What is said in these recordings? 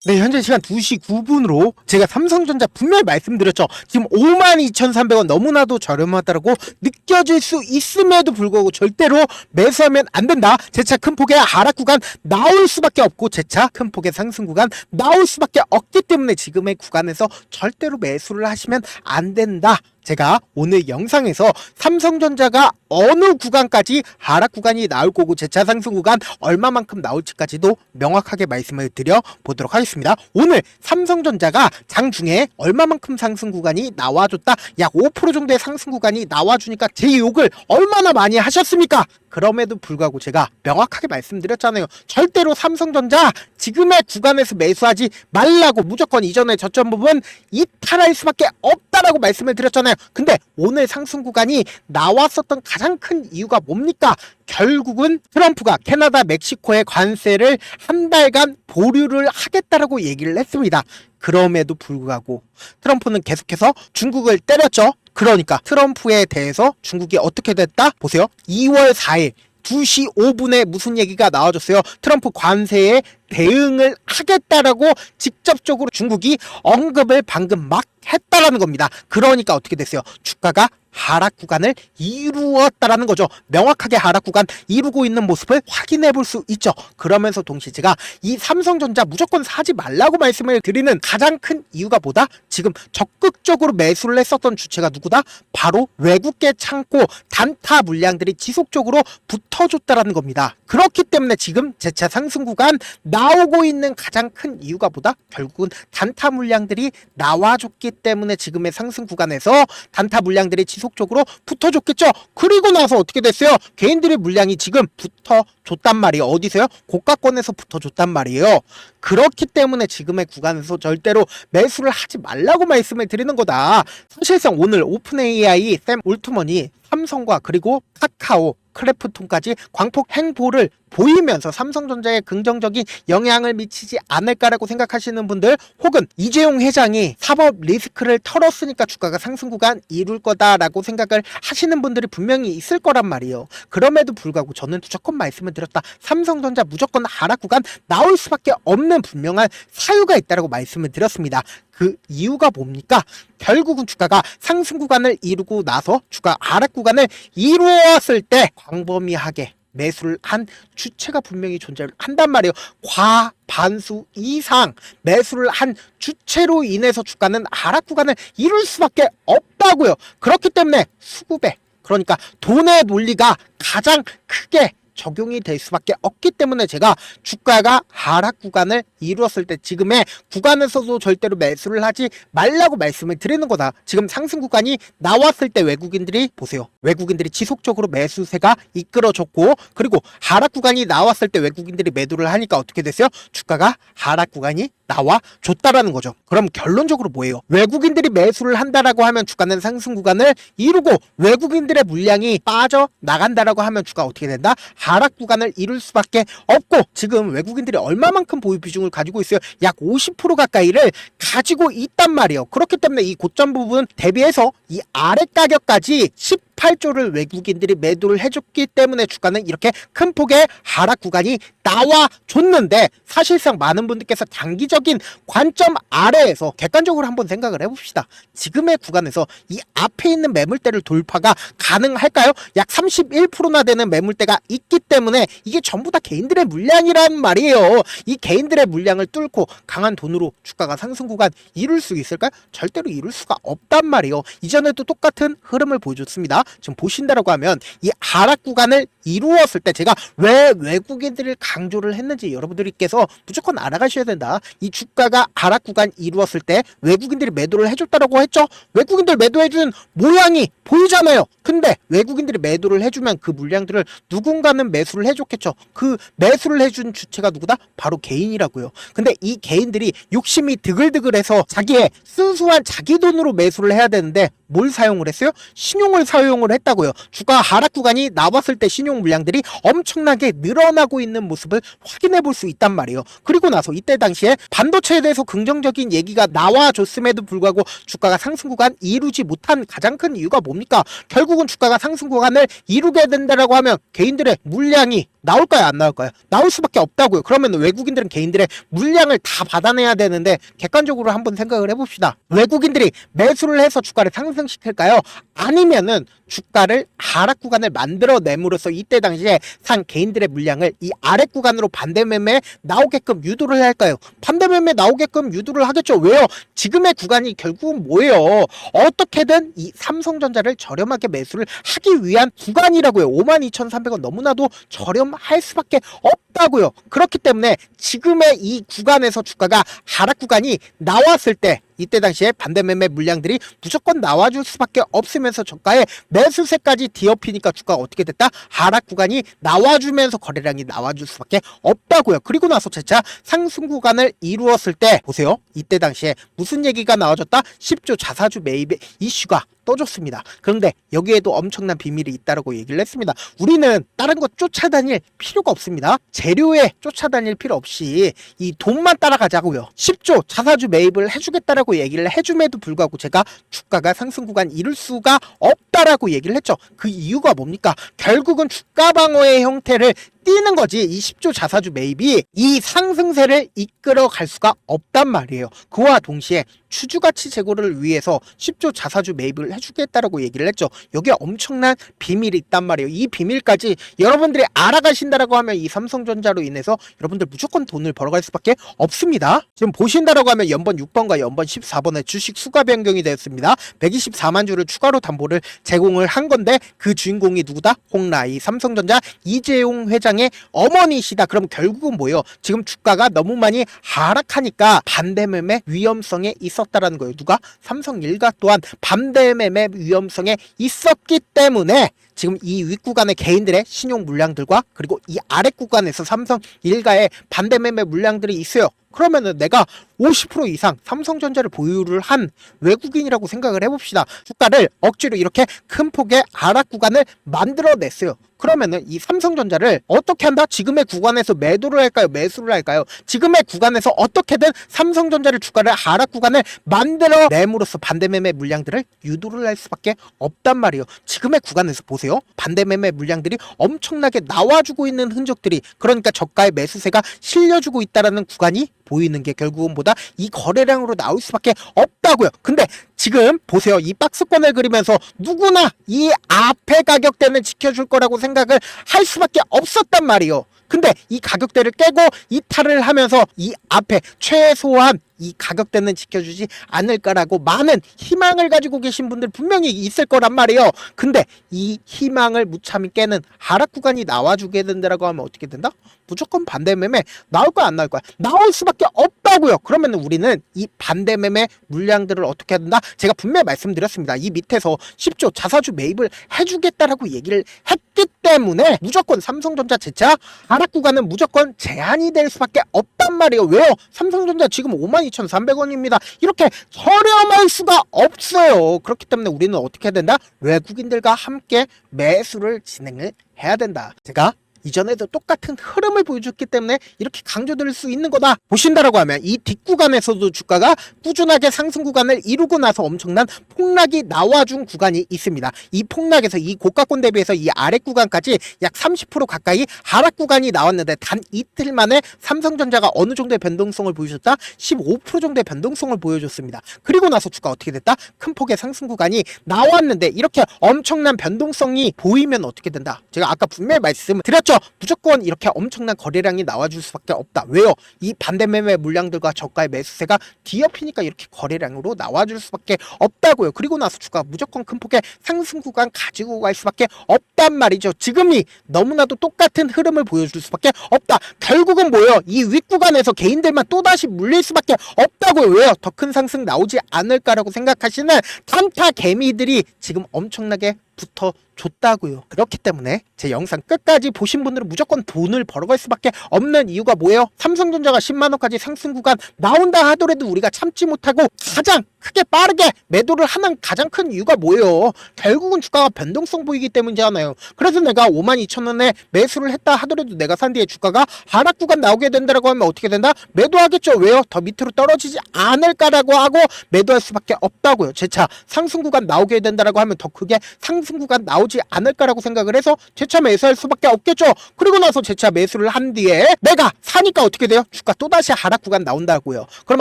네, 현재 시간 2시 9분으로 제가 삼성전자 분명히 말씀드렸죠. 지금 52,300원 너무나도 저렴하다고 느껴질 수 있음에도 불구하고 절대로 매수하면 안 된다. 재차 큰 폭의 하락 구간 나올 수밖에 없고 재차 큰 폭의 상승 구간 나올 수밖에 없기 때문에 지금의 구간에서 절대로 매수를 하시면 안 된다. 제가 오늘 영상에서 삼성전자가 어느 구간까지 하락 구간이 나올 거고 재차 상승 구간 얼마만큼 나올지까지도 명확하게 말씀을 드려 보도록 하겠습니다. 오늘 삼성전자가 장중에 얼마만큼 상승 구간이 나와줬다, 약 5% 정도의 상승 구간이 나와주니까 제 욕을 얼마나 많이 하셨습니까? 그럼에도 불구하고 제가 명확하게 말씀드렸잖아요. 절대로 삼성전자 지금의 구간에서 매수하지 말라고, 무조건 이전의 저점 부분 이탈할 수밖에 없다라고 말씀을 드렸잖아요. 근데 오늘 상승 구간이 나왔었던 가장 큰 이유가 뭡니까? 결국은 트럼프가 캐나다, 멕시코의 관세를 한 달간 보류를 하겠다라고 얘기를 했습니다. 그럼에도 불구하고 트럼프는 계속해서 중국을 때렸죠. 그러니까 트럼프에 대해서 중국이 어떻게 됐다? 보세요. 2월 4일 2시 5분에 무슨 얘기가 나와줬어요? 트럼프 관세에 대응을 하겠다라고 직접적으로 중국이 언급을 방금 막 했다라는 겁니다. 그러니까 어떻게 됐어요? 주가가 하락 구간을 이루었다라는 거죠. 명확하게 하락 구간 이루고 있는 모습을 확인해 볼 수 있죠. 그러면서 동시에 제가 이 삼성전자 무조건 사지 말라고 말씀을 드리는 가장 큰 이유가 뭐다? 지금 적극적으로 매수를 했었던 주체가 누구다? 바로 외국계 창고 단타 물량들이 지속적으로 붙어줬다라는 겁니다. 그렇기 때문에 지금 재차 상승 구간 나오고 있는 가장 큰 이유가 뭐다? 결국은 단타 물량들이 나와줬기 때문에 지금의 상승 구간에서 단타 물량들이 지속적으로 붙어줬겠죠. 그리고 나서 어떻게 됐어요? 개인들의 물량이 지금 붙어줬단 말이에요. 어디서요? 고가권에서 붙어줬단 말이에요. 그렇기 때문에 지금의 구간에서 절대로 매수를 하지 말라고 말씀을 드리는 거다. 사실상 오늘 오픈 AI 샘 올트먼이 삼성과 그리고 카카오, 크래프톤까지 광폭 행보를 보이면서 삼성전자에 긍정적인 영향을 미치지 않을까라고 생각하시는 분들, 혹은 이재용 회장이 사법 리스크를 털었으니까 주가가 상승 구간 이룰 거다라고 생각을 하시는 분들이 분명히 있을 거란 말이에요. 그럼에도 불구하고 저는 무조건 말씀을 드렸다. 삼성전자 무조건 하락 구간 나올 수밖에 없는 분명한 사유가 있다라고 말씀을 드렸습니다. 그 이유가 뭡니까? 결국은 주가가 상승 구간을 이루고 나서 주가 하락 구간을 이루었을 때 광범위하게 매수를 한 주체가 분명히 존재를 한단 말이에요. 과반수 이상 매수를 한 주체로 인해서 주가는 하락 구간을 이룰 수밖에 없다고요. 그렇기 때문에 수급에, 그러니까 돈의 논리가 가장 크게 적용이 될 수밖에 없기 때문에 제가 주가가 하락 구간을 이루었을 때 지금의 구간에서도 절대로 매수를 하지 말라고 말씀을 드리는 거다. 지금 상승 구간이 나왔을 때 외국인들이, 보세요, 외국인들이 지속적으로 매수세가 이끌어졌고, 그리고 하락 구간이 나왔을 때 외국인들이 매도를 하니까 어떻게 됐어요? 주가가 하락 구간이 나와줬다라는 거죠. 그럼 결론적으로 뭐예요? 외국인들이 매수를 한다라고 하면 주가는 상승 구간을 이루고, 외국인들의 물량이 빠져나간다라고 하면 주가 어떻게 된다? 하락 구간을 이룰 수밖에 없고, 지금 외국인들이 얼마만큼 보유 비중을 가지고 있어요? 약 50% 가까이를 가지고 있단 말이에요. 그렇기 때문에 이 고점 부분 대비해서 이 아래 가격까지 18조를 외국인들이 매도를 해줬기 때문에 주가는 이렇게 큰 폭의 하락 구간이 나와줬는데, 사실상 많은 분들께서 단기적인 관점 아래에서 객관적으로 한번 생각을 해봅시다. 지금의 구간에서 이 앞에 있는 매물대를 돌파가 가능할까요? 약 31%나 되는 매물대가 있기 때문에 이게 전부 다 개인들의 물량이란 말이에요. 이 개인들의 물량을 뚫고 강한 돈으로 주가가 상승 구간 이룰 수 있을까요? 절대로 이룰 수가 없단 말이에요. 이전에도 똑같은 흐름을 보여줬습니다. 지금 보신다라고 하면 이 하락 구간을 이루었을 때 제가 왜 외국인들을 강조를 했는지 여러분들께서 무조건 알아가셔야 된다. 이 주가가 하락 구간 이루었을 때 외국인들이 매도를 해줬다라고 했죠. 외국인들 매도해준 모양이 보이잖아요. 근데 외국인들이 매도를 해주면 그 물량들을 누군가는 매수를 해줬겠죠. 그 매수를 해준 주체가 누구다? 바로 개인이라고요. 근데 이 개인들이 욕심이 드글드글해서 자기의 순수한 자기 돈으로 매수를 해야 되는데 뭘 사용을 했어요? 신용을 사용을 했다고요. 주가 하락 구간이 나왔을 때 신용 물량들이 엄청나게 늘어나고 있는 모습을 확인해 볼 수 있단 말이에요. 그리고 나서 이때 당시에 반도체에 대해서 긍정적인 얘기가 나와줬음에도 불구하고 주가가 상승 구간 이루지 못한 가장 큰 이유가 뭡니까? 결국은 주가가 상승 구간을 이루게 된다라고 하면 개인들의 물량이 나올까요, 안 나올까요? 나올 수밖에 없다고요. 그러면 외국인들은 개인들의 물량을 다 받아내야 되는데 객관적으로 한번 생각을 해봅시다. 외국인들이 매수를 해서 주가를 상승시킬까요? 아니면은 주가를 하락 구간을 만들어냄으로써 이때 당시에 산 개인들의 물량을 이 아래 구간으로 반대 매매에 나오게끔 유도를 할까요? 반대 매매 나오게끔 유도를 하겠죠. 왜요? 지금의 구간이 결국은 뭐예요? 어떻게든 이 삼성전자를 저렴하게 매수를 하기 위한 구간이라고요. 52,300원 너무나도 저렴할 수밖에 없다고요. 그렇기 때문에 지금의 이 구간에서 주가가 하락 구간이 나왔을 때 이때 당시에 반대 매매 물량들이 무조건 나와줄 수밖에 없으면서 저가의 매수세까지 뒤엎이니까 주가가 어떻게 됐다? 하락 구간이 나와주면서 거래량이 나와줄 수밖에 없다고요. 그리고 나서 재차 상승 구간을 이루었을 때 보세요. 이때 당시에 무슨 얘기가 나와졌다? 10조 자사주 매입의 이슈가 떠줬습니다. 그런데 여기에도 엄청난 비밀이 있다라고 얘기를 했습니다. 우리는 다른 것 쫓아다닐 필요가 없습니다. 재료에 쫓아다닐 필요 없이 이 돈만 따라가자고요. 10조 자사주 매입을 해주겠다라고 얘기를 해줌에도 불구하고 제가 주가가 상승 구간 이룰 수가 없다라고 얘기를 했죠. 그 이유가 뭡니까? 결국은 주가 방어의 형태를 띄는 거지. 이 10조 자사주 매입이 이 상승세를 이끌어 갈 수가 없단 말이에요. 그와 동시에 추주가치 제고를 위해서 10조 자사주 매입을 해주겠다라고 얘기를 했죠. 여기에 엄청난 비밀이 있단 말이에요. 이 비밀까지 여러분들이 알아가신다라고 하면 이 삼성전자로 인해서 여러분들 무조건 돈을 벌어갈 수밖에 없습니다. 지금 보신다라고 하면 연번 6번과 연번 14번에 주식 수가 변경이 되었습니다. 124만 주를 추가로 담보를 제공을 한 건데 그 주인공이 누구다? 홍라이 삼성전자 이재용 회장의 어머니시다. 그럼 결국은 뭐예요? 지금 주가가 너무 많이 하락하니까 반대매매 위험성에 있었다라는 거예요. 누가? 삼성일가 또한 반대매매 위험성에 있었기 때문에 지금 이 윗구간의 개인들의 신용 물량들과 그리고 이 아래 구간에서 삼성일가의 반대매매 물량들이 있어요. 그러면은 내가 50% 이상 삼성전자를 보유를 한 외국인이라고 생각을 해봅시다. 주가를 억지로 이렇게 큰 폭의 하락 구간을 만들어냈어요. 그러면은 이 삼성전자를 어떻게 한다? 지금의 구간에서 매도를 할까요? 매수를 할까요? 지금의 구간에서 어떻게든 삼성전자를 주가를 하락 구간을 만들어냄으로써 반대매매 물량들을 유도를 할 수밖에 없단 말이에요. 지금의 구간에서 보세요. 반대매매 물량들이 엄청나게 나와주고 있는 흔적들이, 그러니까 저가의 매수세가 실려주고 있다라는 구간이 보이는 게 결국은 보다 이 거래량으로 나올 수밖에 없다고요. 근데 지금 보세요. 이 박스권을 그리면서 누구나 이 앞에 가격대는 지켜줄 거라고 생각을 할 수밖에 없었단 말이에요. 근데 이 가격대를 깨고 이탈을 하면서 이 앞에 최소한 이 가격대는 지켜주지 않을까라고 많은 희망을 가지고 계신 분들 분명히 있을 거란 말이에요. 근데 이 희망을 무참히 깨는 하락 구간이 나와주게 된다라고 하면 어떻게 된다? 무조건 반대매매 나올 거야, 안 나올 거야? 나올 수밖에 없다고요. 그러면 우리는 이 반대매매 물량들을 어떻게 해야 된다? 제가 분명히 말씀드렸습니다. 이 밑에서 10조 자사주 매입을 해주겠다라고 얘기를 했기 때문에 무조건 삼성전자 재차 하락 구간은 무조건 제한이 될 수밖에 없단 말이에요. 왜요? 삼성전자 지금 52,300원입니다. 이렇게 저렴할 수가 없어요. 그렇기 때문에 우리는 어떻게 해야 된다? 외국인들과 함께 매수를 진행을 해야 된다. 제가 이전에도 똑같은 흐름을 보여줬기 때문에 이렇게 강조드릴 수 있는 거다. 보신다라고 하면 이 뒷구간에서도 주가가 꾸준하게 상승 구간을 이루고 나서 엄청난 폭락이 나와준 구간이 있습니다. 이 폭락에서 이 고가권 대비해서 이 아래 구간까지 약 30% 가까이 하락 구간이 나왔는데 단 이틀 만에 삼성전자가 어느 정도의 변동성을 보여줬다? 15% 정도의 변동성을 보여줬습니다. 그리고 나서 주가 어떻게 됐다? 큰 폭의 상승 구간이 나왔는데 이렇게 엄청난 변동성이 보이면 어떻게 된다? 제가 아까 분명히 말씀드렸죠. 무조건 이렇게 엄청난 거래량이 나와줄 수밖에 없다. 왜요? 이 반대매매 물량들과 저가의 매수세가 뒤엎이니까 이렇게 거래량으로 나와줄 수밖에 없다고요. 그리고 나서 주가 무조건 큰 폭의 상승 구간 가지고 갈 수밖에 없단 말이죠. 지금이 너무나도 똑같은 흐름을 보여줄 수밖에 없다. 결국은 뭐예요? 이 윗구간에서 개인들만 또다시 물릴 수밖에 없다고요. 왜요? 더 큰 상승 나오지 않을까라고 생각하시는 단타 개미들이 지금 엄청나게 붙어줬다고요. 그렇기 때문에 제 영상 끝까지 보신 분들은 무조건 돈을 벌어갈 수밖에 없는 이유가 뭐예요? 삼성전자가 10만원까지 상승 구간 나온다 하더라도 우리가 참지 못하고 가장 크게 빠르게 매도를 하는 가장 큰 이유가 뭐예요? 결국은 주가가 변동성 보이기 때문이잖아요. 그래서 내가 52,000원에 매수를 했다 하더라도 내가 산 뒤에 주가가 하락 구간 나오게 된다라고 하면 어떻게 된다? 매도하겠죠. 왜요? 더 밑으로 떨어지지 않을까라고 하고 매도할 수밖에 없다고요. 재차 상승 구간 나오게 된다라고 하면 더 크게 상승 상승 구간 나오지 않을까라고 생각을 해서 재차 매수할 수밖에 없겠죠. 그리고 나서 재차 매수를 한 뒤에 내가 사니까 어떻게 돼요? 주가 또다시 하락 구간 나온다고요. 그럼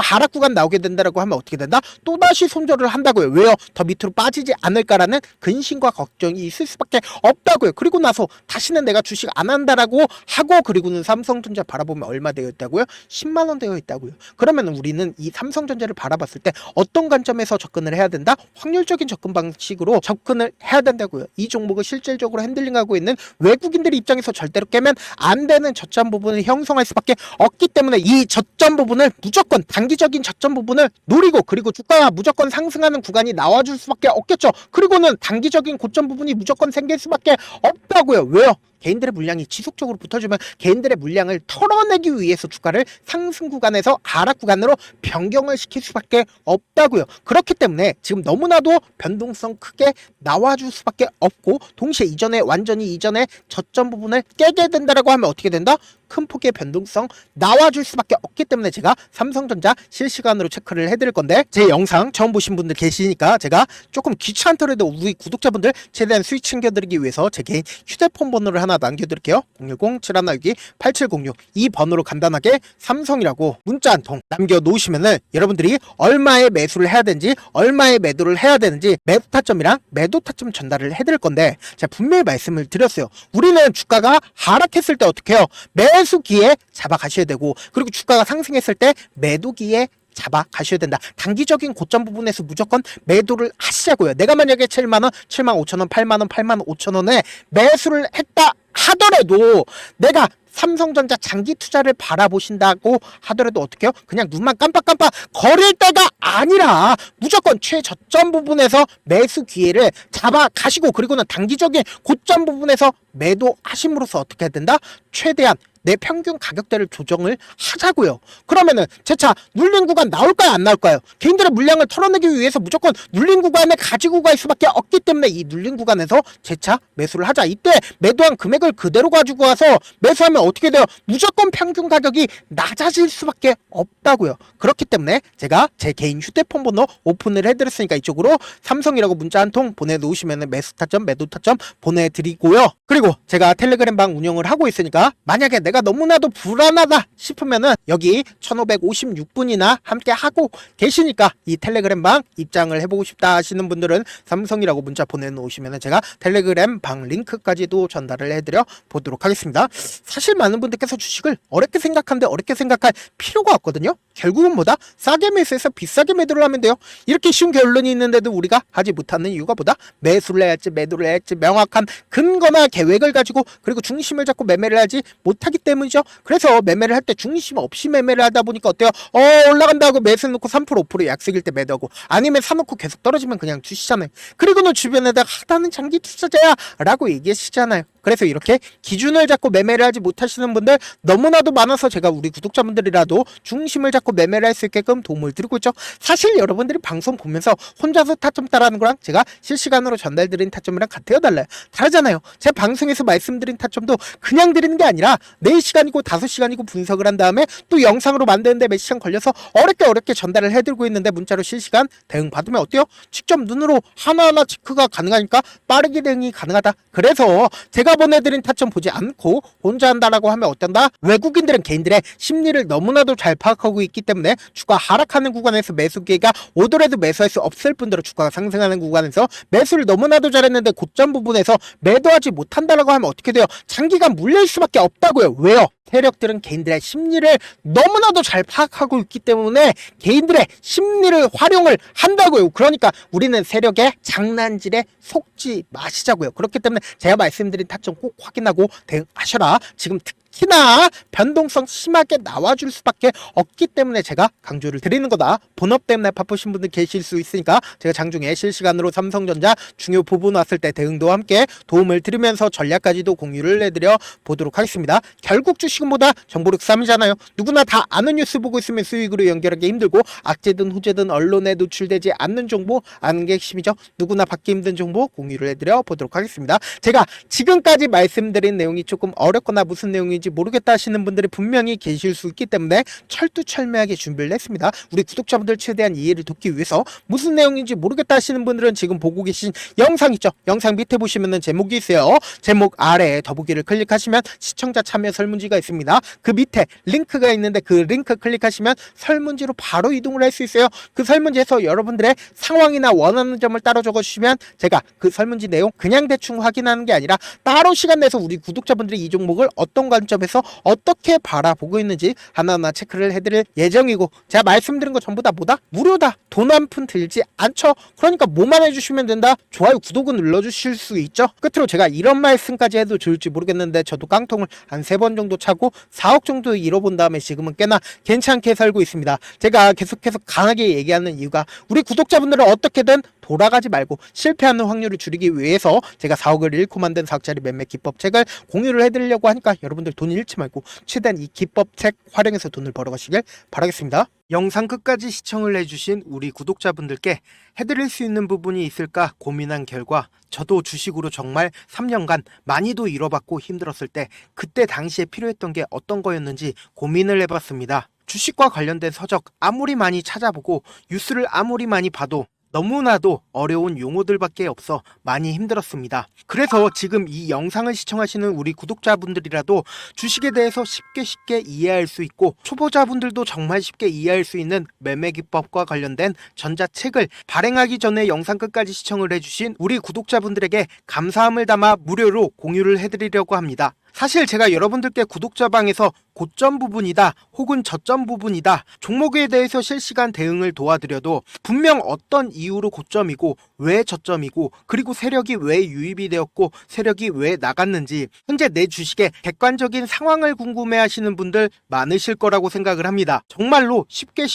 하락 구간 나오게 된다라고 하면 어떻게 된다? 또다시 손절을 한다고요. 왜요? 더 밑으로 빠지지 않을까라는 근심과 걱정이 있을 수밖에 없다고요. 그리고 나서 다시는 내가 주식 안 한다라고 하고, 그리고는 삼성전자 바라보면 얼마 되어 있다고요? 10만 원 되어 있다고요. 그러면 우리는 이 삼성전자를 바라봤을 때 어떤 관점에서 접근을 해야 된다? 확률적인 접근 방식으로 접근을 해야 된다고요. 이 종목을 실질적으로 핸들링하고 있는 외국인들 입장에서 절대로 깨면 안 되는 저점 부분을 형성할 수밖에 없기 때문에 이 저점 부분을 무조건 단기적인 저점 부분을 노리고, 그리고 주가가 무조건 상승하는 구간이 나와줄 수밖에 없겠죠. 그리고는 단기적인 고점 부분이 무조건 생길 수밖에 없다고요. 왜요? 개인들의 물량이 지속적으로 붙어주면 개인들의 물량을 털어내기 위해서 주가를 상승 구간에서 하락 구간으로 변경을 시킬 수밖에 없다고요. 그렇기 때문에 지금 너무나도 변동성 크게 나와줄 수밖에 없고, 동시에 완전히 이전에 저점 부분을 깨게 된다라고 하면 어떻게 된다? 큰 폭의 변동성 나와줄 수밖에 없기 때문에 제가 삼성전자 실시간으로 체크를 해드릴 건데, 제 영상 처음 보신 분들 계시니까 제가 조금 귀찮더라도 우리 구독자분들 최대한 수익 챙겨드리기 위해서 제 개인 휴대폰 번호를 하나 남겨드릴게요. 010-7162-8706 이 번호로 간단하게 삼성이라고 문자 한 통 남겨놓으시면은 여러분들이 얼마에 매수를 해야 되는지, 얼마에 매도를 해야 되는지 매수 타점이랑 매도 타점 전달을 해드릴 건데, 제가 분명히 말씀을 드렸어요. 우리는 주가가 하락했을 때 어떻게 해요? 매수기에 잡아가셔야 되고, 그리고 주가가 상승했을 때 매도기에 잡아가셔야 된다. 단기적인 고점 부분에서 무조건 매도를 하시자고요. 내가 만약에 7만원, 7만 5천원, 8만원, 8만 5천원에 매수를 했다 하더라도, 내가 삼성전자 장기 투자를 바라보신다고 하더라도 어떻게 해요? 그냥 눈만 깜빡깜빡 거릴 때가 아니라 무조건 최저점 부분에서 매수 기회를 잡아가시고, 그리고는 단기적인 고점 부분에서 매도하심으로써 어떻게 해야 된다? 최대한 내 평균 가격대를 조정을 하자고요. 그러면은 재차 눌린 구간 나올까요, 안 나올까요? 개인들의 물량을 털어내기 위해서 무조건 눌린 구간에 가지고 갈 수밖에 없기 때문에 이 눌린 구간에서 재차 매수를 하자. 이때 매도한 금액을 그대로 가지고 와서 매수하면 어떻게 돼요? 무조건 평균 가격이 낮아질 수밖에 없다고요. 그렇기 때문에 제가 제 개인 휴대폰 번호 오픈을 해드렸으니까 이쪽으로 삼성이라고 문자 한 통 보내놓으시면 매수 타점, 매도 타점 보내드리고요. 그리고 제가 텔레그램 방 운영을 하고 있으니까 만약에 내가 너무나도 불안하다 싶으면은 여기 1556분이나 함께 하고 계시니까 이 텔레그램 방 입장을 해보고 싶다 하시는 분들은 삼성이라고 문자 보내놓으시면 제가 텔레그램 방 링크까지도 전달을 해드려 보도록 하겠습니다. 사실 많은 분들께서 주식을 어렵게 생각하는데 어렵게 생각할 필요가 없거든요. 결국은 뭐다? 싸게 매수해서 비싸게 매도를 하면 돼요. 이렇게 쉬운 결론이 있는데도 우리가 하지 못하는 이유가 뭐다? 매수를 해야 할지 매도를 해야 할지 명확한 근거나 계획을 가지고, 그리고 중심을 잡고 매매를 하지 못하기 때문이죠. 그래서 매매를 할 때 중심 없이 매매를 하다 보니까 어때요? 올라간다고 매수 놓고 3% 5% 약속일 때 매도하고, 아니면 사놓고 계속 떨어지면 그냥 주시잖아요. 그리고는 주변에다가 나는 장기 투자자야 라고 얘기하시잖아요. 그래서 이렇게 기준을 잡고 매매를 하지 못하시는 분들 너무나도 많아서 제가 우리 구독자분들이라도 중심을 잡고 매매를 할 수 있게끔 도움을 드리고 있죠. 사실 여러분들이 방송 보면서 혼자서 타점 따라하는 거랑 제가 실시간으로 전달드린 타점이랑 같아요, 달라요? 다르잖아요. 제 방송에서 말씀드린 타점도 그냥 드리는 게 아니라 4시간이고 5시간이고 분석을 한 다음에 또 영상으로 만드는데 몇 시간 걸려서 어렵게 전달을 해드리고 있는데, 문자로 실시간 대응 받으면 어때요? 직접 눈으로 하나하나 체크가 가능하니까 빠르게 대응이 가능하다. 그래서 제가 보내드린 타점 보지 않고 혼자 한다라고 하면 어떤다? 외국인들은 개인들의 심리를 너무나도 잘 파악하고 있기 때문에 주가 하락하는 구간에서 매수 기회가 오더라도 매수할 수 없을 뿐더러 주가가 상승하는 구간에서 매수를 너무나도 잘했는데 고점 부분에서 매도하지 못한다라고 하면 어떻게 돼요? 장기간 물릴 수밖에 없다고요. 왜요? 세력들은 개인들의 심리를 너무나도 잘 파악하고 있기 때문에 개인들의 심리를 활용을 한다고요. 그러니까 우리는 세력의 장난질에 속지 마시자고요. 그렇기 때문에 제가 말씀드린 타점 꼭 확인하고 대응하셔라. 지금 특히나 변동성 심하게 나와줄 수밖에 없기 때문에 제가 강조를 드리는 거다. 본업 때문에 바쁘신 분들 계실 수 있으니까 제가 장중에 실시간으로 삼성전자 중요 부분 왔을 때 대응도 함께 도움을 드리면서 전략까지도 공유를 해드려 보도록 하겠습니다. 결국 주식 지금보다 정보력 싸움이잖아요. 누구나 다 아는 뉴스 보고 있으면 수익으로 연결하기 힘들고 악재든 후재든 언론에 노출되지 않는 정보 아는 게 핵심이죠. 누구나 받기 힘든 정보 공유를 해드려 보도록 하겠습니다. 제가 지금까지 말씀드린 내용이 조금 어렵거나 무슨 내용인지 모르겠다 하시는 분들이 분명히 계실 수 있기 때문에 철두철미하게 준비를 했습니다. 우리 구독자분들 최대한 이해를 돕기 위해서 무슨 내용인지 모르겠다 하시는 분들은 지금 보고 계신 영상 있죠? 영상 밑에 보시면은 제목이 있어요. 제목 아래에 더보기를 클릭하시면 시청자 참여 설문지가 있습니다. 그 밑에 링크가 있는데 그 링크 클릭하시면 설문지로 바로 이동을 할 수 있어요. 그 설문지에서 여러분들의 상황이나 원하는 점을 따로 적어주시면 제가 그 설문지 내용 그냥 대충 확인하는 게 아니라 따로 시간 내서 우리 구독자분들이 이 종목을 어떤 관점에서 어떻게 바라보고 있는지 하나하나 체크를 해드릴 예정이고, 제가 말씀드린 거 전부 다 뭐다? 무료다. 돈 한 푼 들지 않죠. 그러니까 뭐만 해주시면 된다. 좋아요 구독은 눌러주실 수 있죠. 끝으로 제가 이런 말씀까지 해도 좋을지 모르겠는데 저도 깡통을 한 3번 정도 차고 4억 정도 잃어본 다음에 지금은 꽤나 괜찮게 살고 있습니다. 제가 계속해서 강하게 얘기하는 이유가 우리 구독자분들은 어떻게든 돌아가지 말고 실패하는 확률을 줄이기 위해서 제가 4억을 잃고 만든 4억짜리 매매 기법책을 공유를 해드리려고 하니까 여러분들 돈 잃지 말고 최대한 이 기법책 활용해서 돈을 벌어가시길 바라겠습니다. 영상 끝까지 시청을 해주신 우리 구독자분들께 해드릴 수 있는 부분이 있을까 고민한 결과 저도 주식으로 정말 3년간 많이도 잃어봤고 힘들었을 때 그때 당시에 필요했던 게 어떤 거였는지 고민을 해봤습니다. 주식과 관련된 서적 아무리 많이 찾아보고 뉴스를 아무리 많이 봐도 너무나도 어려운 용어들밖에 없어 많이 힘들었습니다. 그래서 지금 이 영상을 시청하시는 우리 구독자분들이라도 주식에 대해서 쉽게 이해할 수 있고 초보자분들도 정말 쉽게 이해할 수 있는 매매 기법과 관련된 전자책을 발행하기 전에 영상 끝까지 시청을 해주신 우리 구독자분들에게 감사함을 담아 무료로 공유를 해드리려고 합니다. 사실 제가 여러분들께 구독자방에서 고점 부분이다 혹은 저점 부분이다 종목에 대해서 실시간 대응을 도와드려도 분명 어떤 이유로 고점이고 왜 저점이고 그리고 세력이 왜 유입이 되었고 세력이 왜 나갔는지 현재 내 주식의 객관적인 상황을 궁금해 하시는 분들 많으실 거라고 생각을 합니다. 정말로 쉽게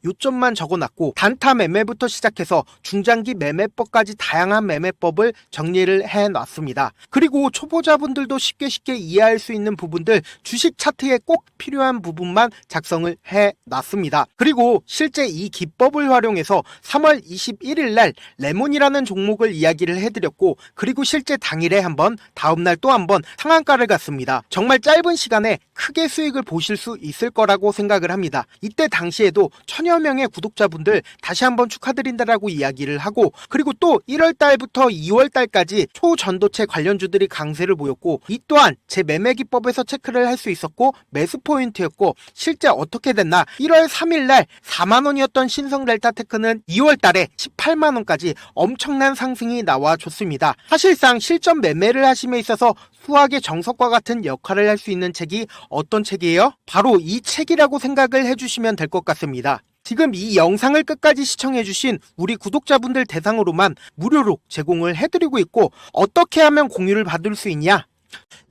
요점만 적어놨고 단타 매매부터 시작해서 중장기 매매법까지 다양한 매매법을 정리를 해놨습니다. 그리고 초보자분들도 쉽게 이해할 수 있는 부분들 주식 차트에 꼭 필요한 부분만 작성을 해놨습니다. 그리고 실제 이 기법을 활용해서 3월 21일 날 레몬이라는 종목을 이야기를 해드렸고 그리고 실제 당일에 한번 다음날 또 한번 상한가를 갔습니다. 정말 짧은 시간에 크게 수익을 보실 수 있을 거라고 생각을 합니다. 이때 당시에도 1000여 명의 구독자분들 다시 한번 축하드린다라고 이야기를 하고 그리고 또 1월 달부터 2월 달까지 초전도체 관련주들이 강세를 보였고 이 또한 제 매매 기법에서 체크를 할 수 있었고 매수 포인트였고 실제 어떻게 됐나 1월 3일 날 4만원이었던 신성 델타테크는 2월 달에 18만원까지 엄청난 상승이 나와줬습니다. 사실상 실전 매매를 하심에 있어서 수학의 정석과 같은 역할을 할 수 있는 책이 어떤 책이에요? 바로 이 책이라고 생각을 해주시면 될 것 같습니다. 지금 이 영상을 끝까지 시청해주신 우리 구독자분들 대상으로만 무료로 제공을 해드리고 있고 어떻게 하면 공유를 받을 수 있냐?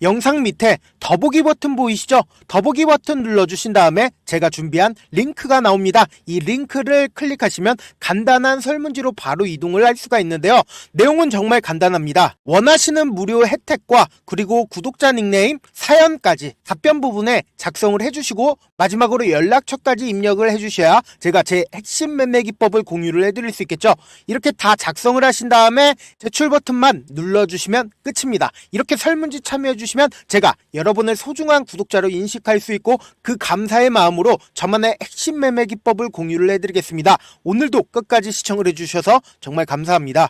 영상 밑에 더보기 버튼 보이시죠? 더보기 버튼 눌러주신 다음에 제가 준비한 링크가 나옵니다. 이 링크를 클릭하시면 간단한 설문지로 바로 이동을 할 수가 있는데요. 내용은 정말 간단합니다. 원하시는 무료 혜택과 그리고 구독자 닉네임, 사연까지 답변 부분에 작성을 해주시고 마지막으로 연락처까지 입력을 해주셔야 제가 제 핵심 매매 기법을 공유를 해드릴 수 있겠죠. 이렇게 다 작성을 하신 다음에 제출 버튼만 눌러주시면 끝입니다. 이렇게 설문지 참여해주시면 제가 여러분을 소중한 구독자로 인식할 수 있고 그 감사의 마음으로 저만의 핵심 매매 기법을 공유를 해드리겠습니다. 오늘도 끝까지 시청을 해주셔서 정말 감사합니다.